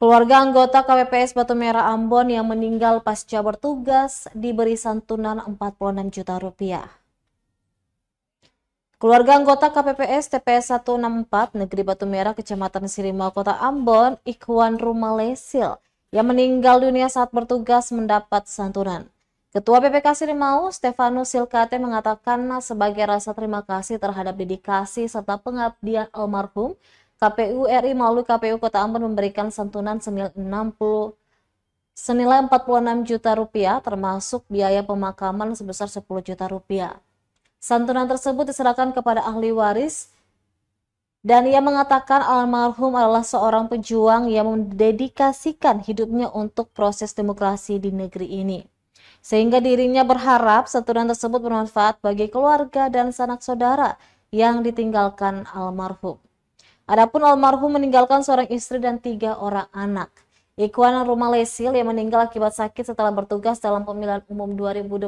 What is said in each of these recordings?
Keluarga anggota KPPS Batu Merah Ambon yang meninggal pasca bertugas diberi santunan Rp46 juta. Keluarga anggota KPPS TPS 164 Negeri Batu Merah Kecamatan Sirimau Kota Ambon, Ikhwan Rumalesil, yang meninggal dunia saat bertugas mendapat santunan. Ketua PPK Sirimau, Stefanus Silkate, mengatakan sebagai rasa terima kasih terhadap dedikasi serta pengabdian almarhum, KPU RI melalui KPU Kota Ambon memberikan santunan senilai Rp46 juta, termasuk biaya pemakaman sebesar Rp10 juta. Santunan tersebut diserahkan kepada ahli waris, dan ia mengatakan almarhum adalah seorang pejuang yang mendedikasikan hidupnya untuk proses demokrasi di negeri ini. Sehingga dirinya berharap santunan tersebut bermanfaat bagi keluarga dan sanak saudara yang ditinggalkan almarhum. Adapun almarhum meninggalkan seorang istri dan 3 orang anak. Ikhwan Rumalesil yang meninggal akibat sakit setelah bertugas dalam pemilihan umum 2024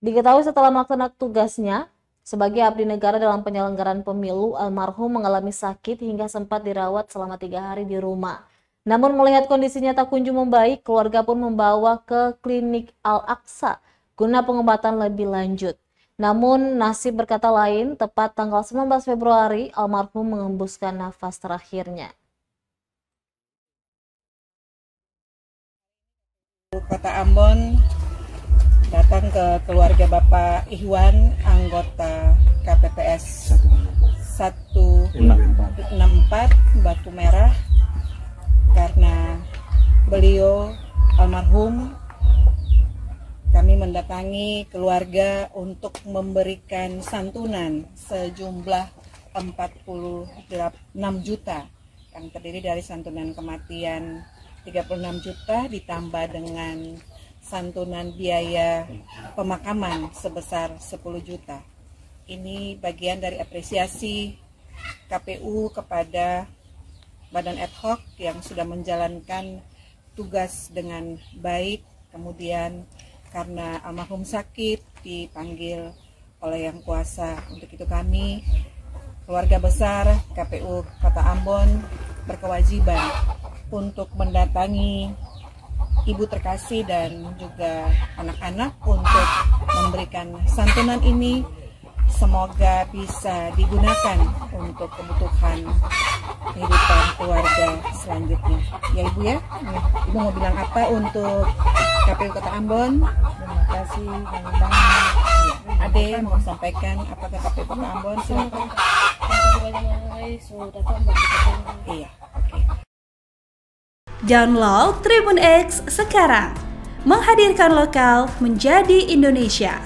diketahui setelah melaksanakan tugasnya sebagai abdi negara dalam penyelenggaraan pemilu, almarhum mengalami sakit hingga sempat dirawat selama 3 hari di rumah. Namun melihat kondisinya tak kunjung membaik, keluarga pun membawa ke klinik Al-Aqsa guna pengobatan lebih lanjut. Namun nasib berkata lain, tepat tanggal 19 Februari almarhum mengembuskan nafas terakhirnya. Kota Ambon datang ke keluarga Bapak Ikhwan, anggota KPPS 164 Batu Merah, karena beliau almarhum. Kami mendatangi keluarga untuk memberikan santunan sejumlah 46 juta yang terdiri dari santunan kematian 36 juta ditambah dengan santunan biaya pemakaman sebesar 10 juta. Ini bagian dari apresiasi KPU kepada Badan Ad Hoc yang sudah menjalankan tugas dengan baik. Kemudian karena almarhum sakit dipanggil oleh Yang Kuasa. Untuk itu kami, keluarga besar KPU Kota Ambon, berkewajiban untuk mendatangi ibu terkasih dan juga anak-anak untuk memberikan santunan ini. Semoga bisa digunakan untuk kebutuhan kehidupan keluarga selanjutnya. Ya Ibu ya, Ibu mau bilang apa untuk KPU Kota Ambon? Terima kasih banyak. Ade mau sampaikan apa ke KPU Kota Ambon? Silakan. Iya, oke. Download Tribun X sekarang, menghadirkan lokal menjadi Indonesia.